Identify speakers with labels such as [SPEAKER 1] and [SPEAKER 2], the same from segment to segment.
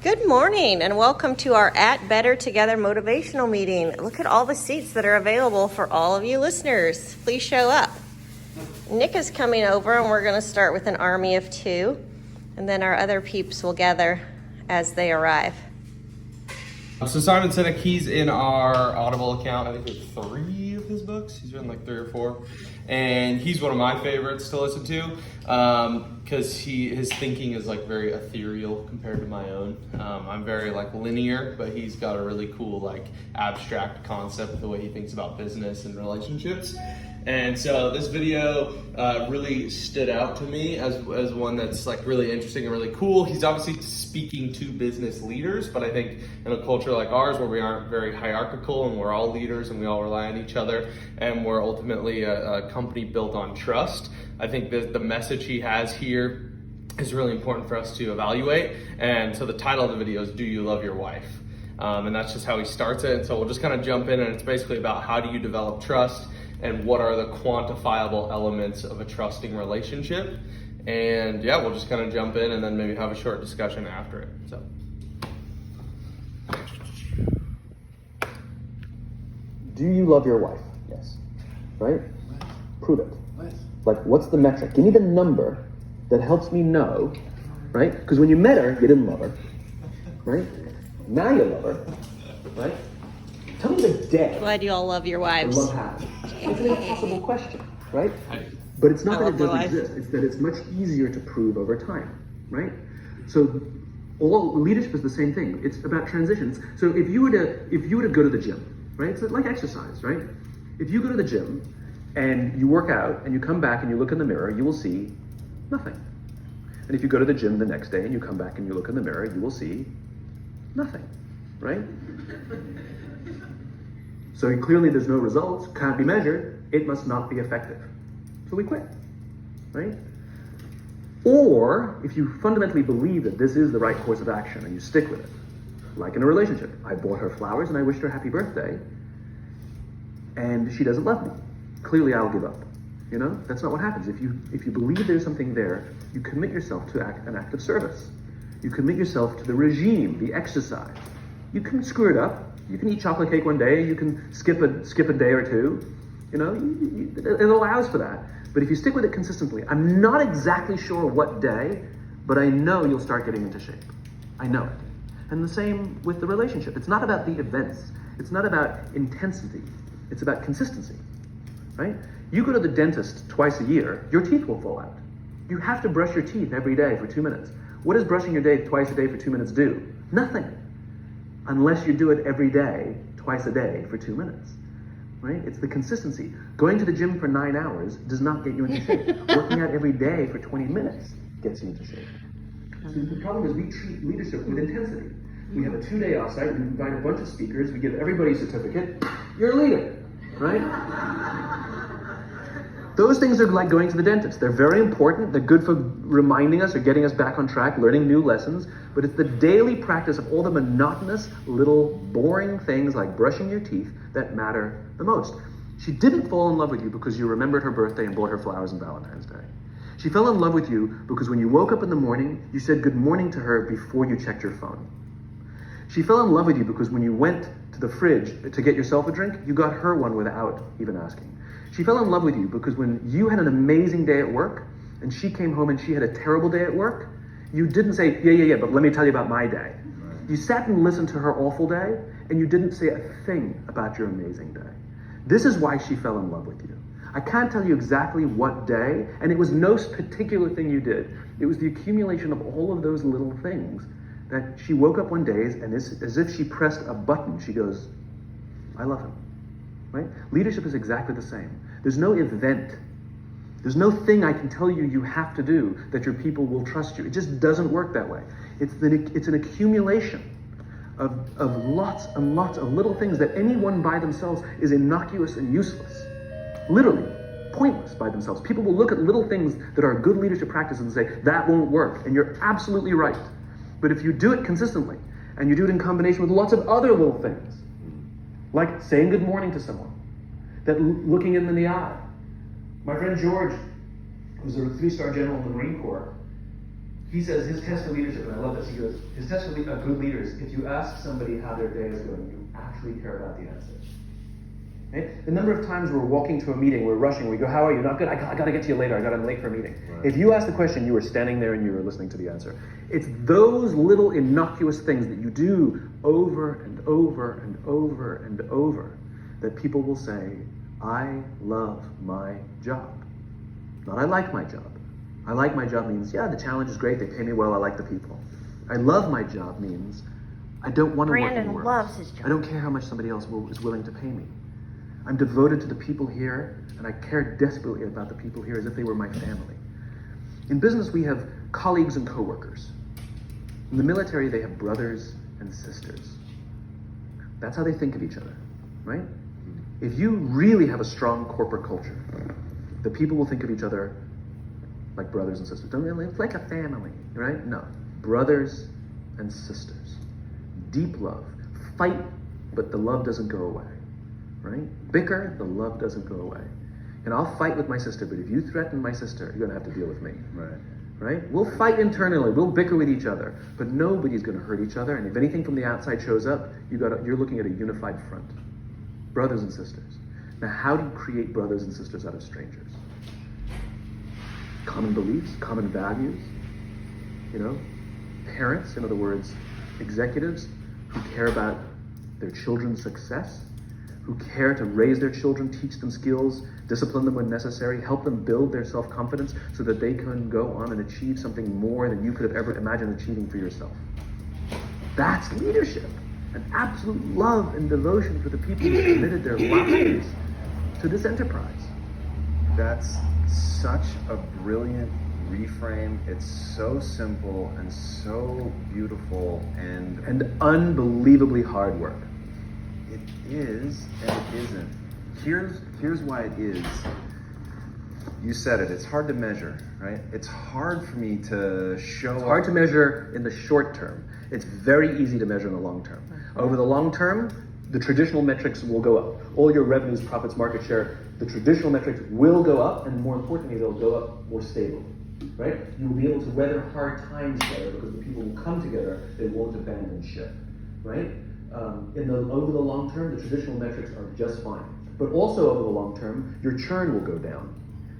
[SPEAKER 1] Good morning and welcome to our At Better Together motivational meeting. Look at all the seats that are available for all of you listeners. Please show up. Nick is coming over and we're going to start with an army of 2, and then our other peeps will gather as they arrive.
[SPEAKER 2] So Simon Sinek, he's in our Audible account. I think there's 3 of his books. He's written like 3 or 4. And he's one of my favorites to listen to because his thinking is like very ethereal compared to my own. I'm very like linear, but he's got a really cool like abstract concept of the way he thinks about business and relationships. And so this video really stood out to me as one that's like really interesting and really cool. He's obviously speaking to business leaders, but I think in a culture like ours where we aren't very hierarchical and we're all leaders and we all rely on each other and we're ultimately a company built on trust, I think the message he has here is really important for us to evaluate. And so the title of the video is, Do You Love Your Wife? And that's just how he starts it. And so we'll just kind of jump in, and it's basically about how do you develop trust and what are the quantifiable elements of a trusting relationship. And yeah, we'll just kind of jump in and then maybe have a short discussion after it. So.
[SPEAKER 3] Do you love your wife? Yes. Right? Prove it. Like, what's the metric? Give me the number that helps me know, right? Because when you met her, you didn't love her, right? Now you love her, right? Tell me the day.
[SPEAKER 1] Why do you all love your wives?
[SPEAKER 3] Love happens. It's an impossible question, right? But it's not that it doesn't exist. It's that it's much easier to prove over time, right? So all leadership is the same thing. It's about transitions. So if you were to go to the gym, right? It's like exercise, right? If you go to the gym and you work out and you come back and you look in the mirror, you will see nothing. And if you go to the gym the next day and you come back and you look in the mirror, you will see nothing, right? So clearly there's no results, can't be measured, it must not be effective. So we quit, right? Or if you fundamentally believe that this is the right course of action and you stick with it, like in a relationship, I bought her flowers and I wished her happy birthday, and she doesn't love me. Clearly I'll give up. You know, that's not what happens. If you believe there's something there, you commit yourself to an act of service. You commit yourself to the regime, the exercise. You can screw it up. You can eat chocolate cake one day. You can skip a day or two. You know, it allows for that. But if you stick with it consistently, I'm not exactly sure what day, but I know you'll start getting into shape. I know it. And the same with the relationship. It's not about the events. It's not about intensity. It's about consistency, right? You go to the dentist twice a year, your teeth will fall out. You have to brush your teeth every day for 2 minutes. What does brushing your teeth twice a day for 2 minutes do? Nothing. Unless you do it every day, twice a day for 2 minutes, right? It's the consistency. Going to the gym for 9 hours does not get you into shape. Working out every day for 20 minutes gets you into shape. So the problem is we treat leadership with intensity. We have a 2-day offsite, we invite a bunch of speakers, we give everybody a certificate, you're a leader, right? Those things are like going to the dentist. They're very important. They're good for reminding us or getting us back on track, learning new lessons. But it's the daily practice of all the monotonous, little, boring things like brushing your teeth that matter the most. She didn't fall in love with you because you remembered her birthday and bought her flowers on Valentine's Day. She fell in love with you because when you woke up in the morning, you said good morning to her before you checked your phone. She fell in love with you because when you went to the fridge to get yourself a drink, you got her one without even asking. She fell in love with you because when you had an amazing day at work and she came home and she had a terrible day at work, you didn't say, yeah, but let me tell you about my day. You sat and listened to her awful day and you didn't say a thing about your amazing day. This is why she fell in love with you. I can't tell you exactly what day, and it was no particular thing you did. It was the accumulation of all of those little things that she woke up one day and as if she pressed a button, she goes, I love him. Right? Leadership is exactly the same. There's no event. There's no thing I can tell you you have to do that your people will trust you. It just doesn't work that way. It's an accumulation of lots and lots of little things that anyone by themselves is innocuous and useless. Literally, pointless by themselves. People will look at little things that are good leadership practices and say, that won't work. And you're absolutely right. But if you do it consistently, and you do it in combination with lots of other little things, like saying good morning to someone, that looking in the eye. My friend George was a 3-star general in the Marine Corps. He says his test for leadership, and I love this, he goes, his test for good leaders, if you ask somebody how their day is going, you actually care about the answer. Right? The number of times we're walking to a meeting, we're rushing, we go, how are you? Not good, I gotta get to you later, I'm late for a meeting. Right. If you ask the question, you were standing there and you were listening to the answer. It's those little innocuous things that you do over and over and over and over that people will say, I love my job. Not I like my job. I like my job means, yeah, the challenge is great, they pay me well, I like the people. I love my job means, I don't want to work anywhere.
[SPEAKER 1] Brandon loves his job.
[SPEAKER 3] I don't care how much somebody else is willing to pay me. I'm devoted to the people here, and I care desperately about the people here as if they were my family. In business, we have colleagues and coworkers. In the military, they have brothers and sisters. That's how they think of each other, right? If you really have a strong corporate culture, the people will think of each other like brothers and sisters. Don't really, it's like a family, right? No, brothers and sisters. Deep love. Fight, but the love doesn't go away. Right? Bicker, the love doesn't go away. And I'll fight with my sister, but if you threaten my sister, you're going to have to deal with me.
[SPEAKER 2] Right.
[SPEAKER 3] Right? We'll fight internally, we'll bicker with each other, but nobody's going to hurt each other. And if anything from the outside shows up, you're looking at a unified front. Brothers and sisters. Now, how do you create brothers and sisters out of strangers? Common beliefs, common values. You know, parents, in other words, executives who care about their children's success, who care to raise their children, teach them skills, discipline them when necessary, help them build their self-confidence so that they can go on and achieve something more than you could have ever imagined achieving for yourself. That's leadership. An absolute love and devotion for the people who committed their lives to this enterprise.
[SPEAKER 4] That's such a brilliant reframe. It's so simple and so beautiful and
[SPEAKER 3] unbelievably hard work.
[SPEAKER 4] It is and it isn't. Here's why it is. You said it, it's hard to measure, right? It's hard for me to show
[SPEAKER 3] It's hard to measure in the short term. It's very easy to measure in the long term. Over the long term, the traditional metrics will go up. All your revenues, profits, market share, the traditional metrics will go up, and more importantly, they'll go up more stable, right? You will be able to weather hard times better because the people will come together, they won't abandon ship, right? Over the long term, the traditional metrics are just fine. But also over the long term, your churn will go down,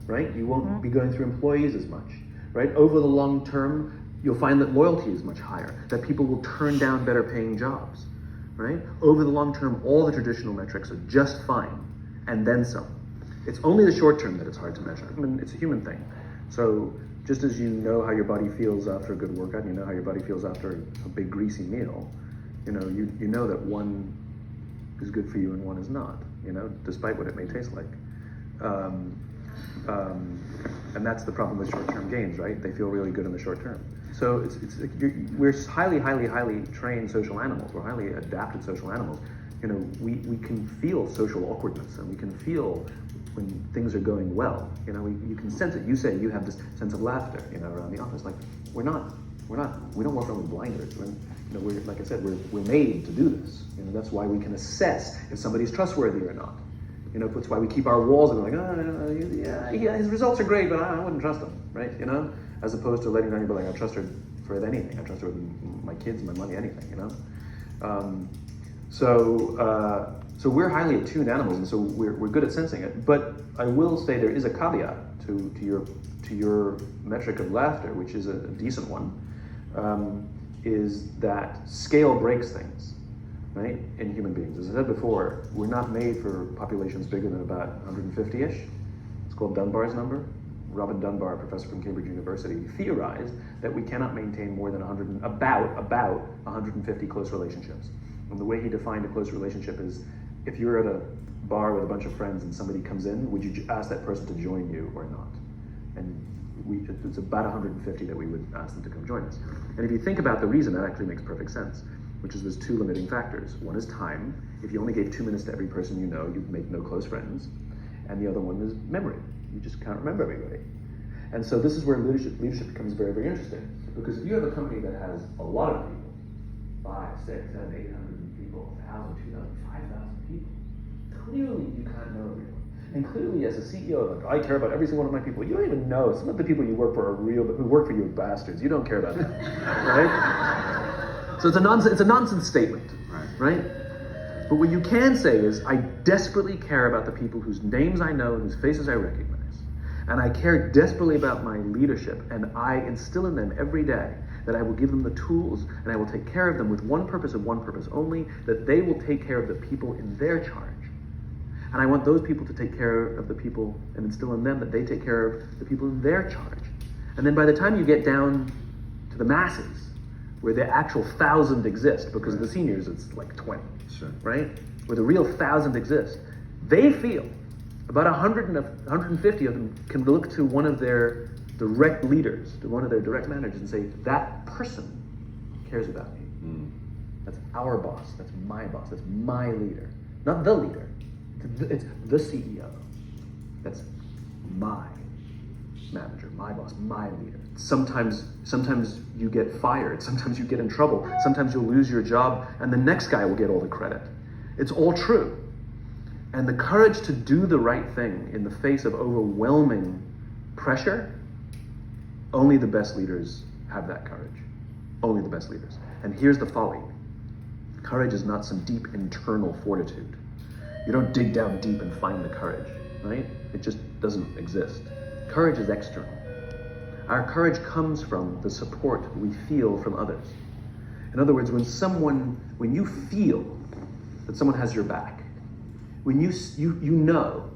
[SPEAKER 3] right? You won't be going through employees as much, right? Over the long term, you'll find that loyalty is much higher, that people will turn down better paying jobs, right? Over the long term, all the traditional metrics are just fine, and then some. It's only the short term that it's hard to measure. I mean, it's a human thing. So just as you know how your body feels after a good workout, you know how your body feels after a big greasy meal, you know that one is good for you and one is not, despite what it may taste like. And that's the problem with short-term gains, right? They feel really good in the short term. So we're highly trained social animals. We're highly adapted social animals. We can feel social awkwardness, and we can feel when things are going well. You can sense it. You say you have this sense of laughter, around the office. Like we don't walk around with blinders. We're like I said, we're made to do this. That's why we can assess if somebody's trustworthy or not. That's why we keep our walls and we're like, yeah, his results are great, but I wouldn't trust him, right? As opposed to letting anybody like I trust her for anything. I trust her with my kids, my money, anything. So we're highly attuned animals, and so we're good at sensing it. But I will say there is a caveat to your metric of laughter, which is a decent one, is that scale breaks things, right? In human beings, as I said before, we're not made for populations bigger than about 150-ish. It's called Dunbar's number. Robin Dunbar, a professor from Cambridge University, theorized that we cannot maintain more than about 150 close relationships. And the way he defined a close relationship is, if you're at a bar with a bunch of friends and somebody comes in, would you ask that person to join you or not? And it's about 150 that we would ask them to come join us. And if you think about the reason, that actually makes perfect sense, which is there's two limiting factors. One is time. If you only gave 2 minutes to every person you know, you'd make no close friends. And the other one is memory. You just can't remember everybody. And so this is where leadership becomes very, very interesting. Because if you have a company that has a lot of people, 5, 6, 7, 800 people, 1,000, 2,000, 5,000 people, clearly you can't know everyone. And clearly, as a CEO, like, I care about every single one of my people. You don't even know. Some of the people you work for are real, but who work for you are bastards. You don't care about them, right? So it's a nonsense statement, right? But what you can say is, I desperately care about the people whose names I know and whose faces I recognize. And I care desperately about my leadership, and I instill in them every day that I will give them the tools, and I will take care of them with one purpose and one purpose only, that they will take care of the people in their charge. And I want those people to take care of the people and instill in them that they take care of the people in their charge. And then by the time you get down to the masses, where the actual 1,000 exist, because of the seniors it's like 20, right? Where the real 1,000 exist, they feel about 150 of them can look to one of their direct leaders, to one of their direct managers, and say, that person cares about me. That's our boss, that's my leader. Not the leader, it's the CEO. That's my manager, my boss, my leader. Sometimes you get fired, sometimes you get in trouble, sometimes you'll lose your job, and the next guy will get all the credit. It's all true. And the courage to do the right thing in the face of overwhelming pressure, only the best leaders have that courage. Only the best leaders. And here's the folly. Courage is not some deep internal fortitude. You don't dig down deep and find the courage, right? It just doesn't exist. Courage is external. Our courage comes from the support we feel from others. In other words, when you feel that someone has your back, when you know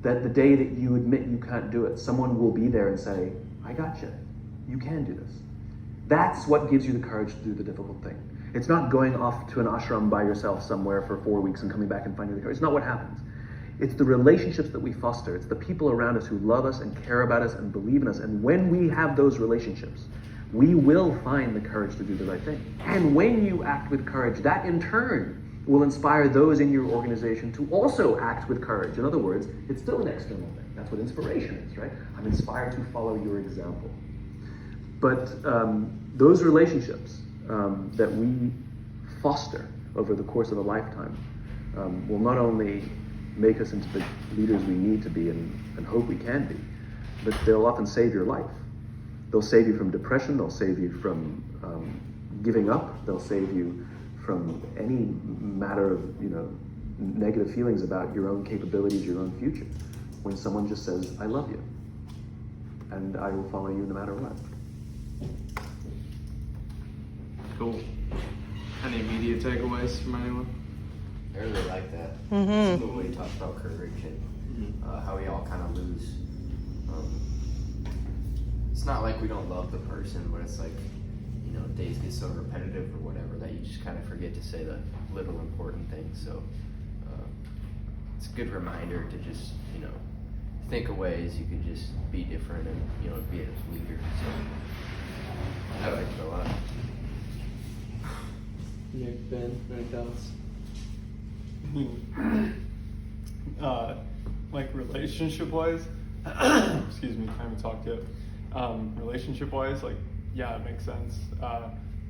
[SPEAKER 3] that the day that you admit you can't do it, someone will be there and say, I got you. You can do this. That's what gives you the courage to do the difficult thing. It's not going off to an ashram by yourself somewhere for 4 weeks and coming back and finding the courage. It's not what happens. It's the relationships that we foster. It's the people around us who love us and care about us and believe in us. And when we have those relationships, we will find the courage to do the right thing. And when you act with courage, that in turn will inspire those in your organization to also act with courage. In other words, it's still an external thing. That's what inspiration is, right? I'm inspired to follow your example. But those relationships that we foster over the course of a lifetime will not only make us into the leaders we need to be and hope we can be, but they'll often save your life. They'll save you from depression, they'll save you from giving up, they'll save you from any matter of negative feelings about your own capabilities, your own future. When someone just says, I love you, and I will follow you no matter what.
[SPEAKER 2] Cool. Any immediate takeaways from anyone?
[SPEAKER 5] I really like that. It's cool when he talks about courage and how we all kind of lose. It's not like we don't love the person, but it's like, days get so repetitive or whatever that you just kind of forget to say the little important things. So it's a good reminder to just, think of ways you can just be different and, be a leader. So I like it a lot.
[SPEAKER 6] Nick, Ben, any thoughts?
[SPEAKER 7] Like relationship-wise, excuse me, I haven't talked yet. Relationship-wise, like, yeah, it makes sense.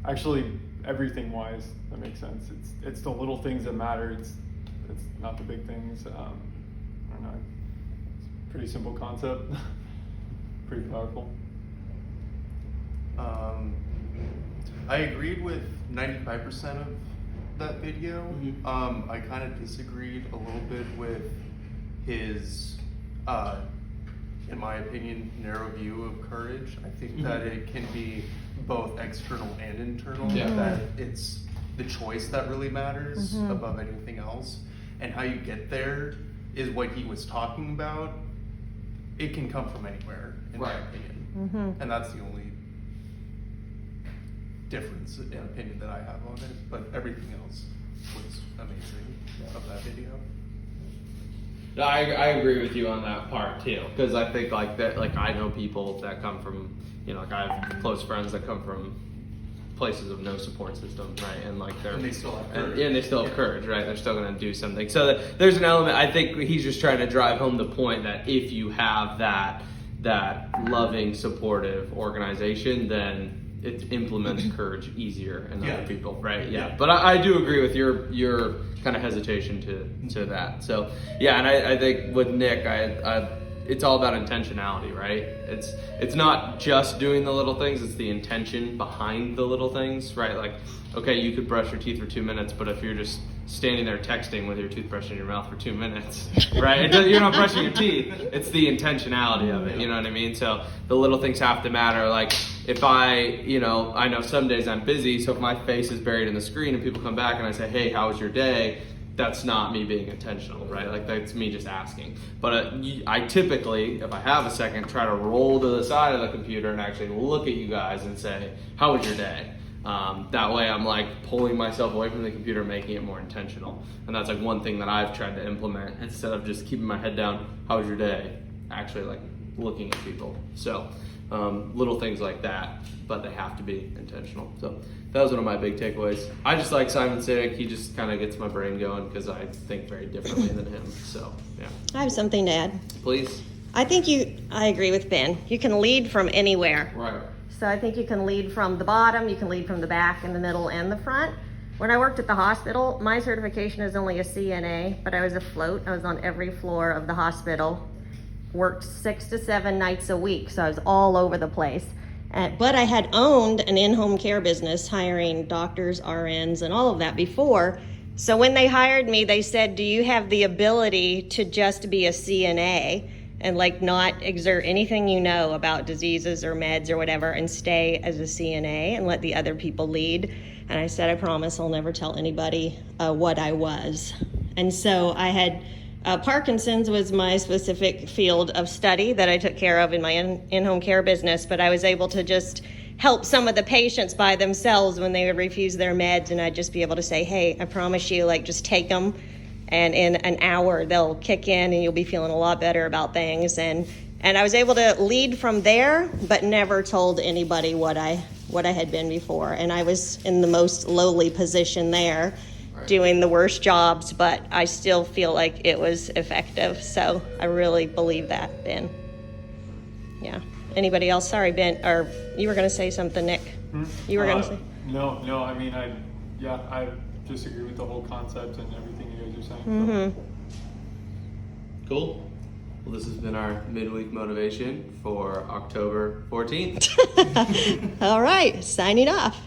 [SPEAKER 7] Actually, everything-wise, that makes sense. It's the little things that matter. It's not the big things. I don't know. It's a pretty simple concept. Pretty powerful.
[SPEAKER 8] I agreed with 95% of that video. I kind of disagreed a little bit with his, in my opinion, narrow view of courage. I think that it can be both external and internal, that it's the choice that really matters above anything else. And how you get there is what he was talking about. It can come from anywhere, in my opinion. And that's the only difference in opinion that I have on it, but everything else was amazing of that video.
[SPEAKER 2] I agree with you on that part too, because I think I know people that come from, I have close friends that come from places of no support system, right? And
[SPEAKER 8] they still have courage.
[SPEAKER 2] And they still have courage, right? They're still going to do something. So there's an element. I think he's just trying to drive home the point that if you have that loving, supportive organization, then it implements courage easier in
[SPEAKER 8] Yeah.
[SPEAKER 2] other people, right? Yeah.
[SPEAKER 8] Yeah.
[SPEAKER 2] But I do agree with your kind of hesitation to that. So yeah, and I think with Nick, it's all about intentionality, right? It's not just doing the little things, it's the intention behind the little things, right? Like, okay, you could brush your teeth for 2 minutes, but if you're just standing there texting with your toothbrush in your mouth for 2 minutes, right? You're not brushing your teeth. It's the intentionality of it, you know what I mean? So the little things have to matter. Like if I know some days I'm busy, so if my face is buried in the screen and people come back and I say, hey, how was your day? That's not me being intentional, right? Like that's me just asking. But I typically, if I have a second, try to roll to the side of the computer and actually look at you guys and say, how was your day? That way I'm like pulling myself away from the computer, making it more intentional. And that's like one thing that I've tried to implement instead of just keeping my head down, how was your day? Actually like looking at people. So little things like that, but they have to be intentional. So that was one of my big takeaways. I just like Simon Sinek. He just kind of gets my brain going because I think very differently than him. So yeah.
[SPEAKER 1] I have something to add.
[SPEAKER 2] Please.
[SPEAKER 1] I agree with Ben. You can lead from anywhere.
[SPEAKER 2] Right.
[SPEAKER 1] So I think you can lead from the bottom, you can lead from the back and the middle and the front. When I worked at the hospital, my certification is only a CNA, but I was afloat. I was on every floor of the hospital, worked 6 to 7 nights a week, so I was all over the place. But I had owned an in-home care business, hiring doctors, RNs, and all of that before. So when they hired me, they said, do you have the ability to just be a CNA and like not exert anything you know about diseases or meds or whatever and stay as a CNA and let the other people lead? And I said, I promise I'll never tell anybody what I was. And so I had Parkinson's was my specific field of study that I took care of in my in-home care business, but I was able to just help some of the patients by themselves when they would refuse their meds, and I'd just be able to say, hey, I promise you, like, just take them, and in an hour they'll kick in and you'll be feeling a lot better about things. And I was able to lead from there, but never told anybody what I had been before. And I was in the most lowly position there, doing the worst jobs, but I still feel like it was effective. So I really believe that, Ben. Yeah. Anybody else? Sorry, Ben, or you were going to say something, Nick. You were going to say?
[SPEAKER 7] No, I mean, I just agree with the whole concept and everything you guys are saying.
[SPEAKER 1] Mm-hmm.
[SPEAKER 2] Cool. Well, this has been our midweek motivation for October 14th.
[SPEAKER 1] All right, signing off.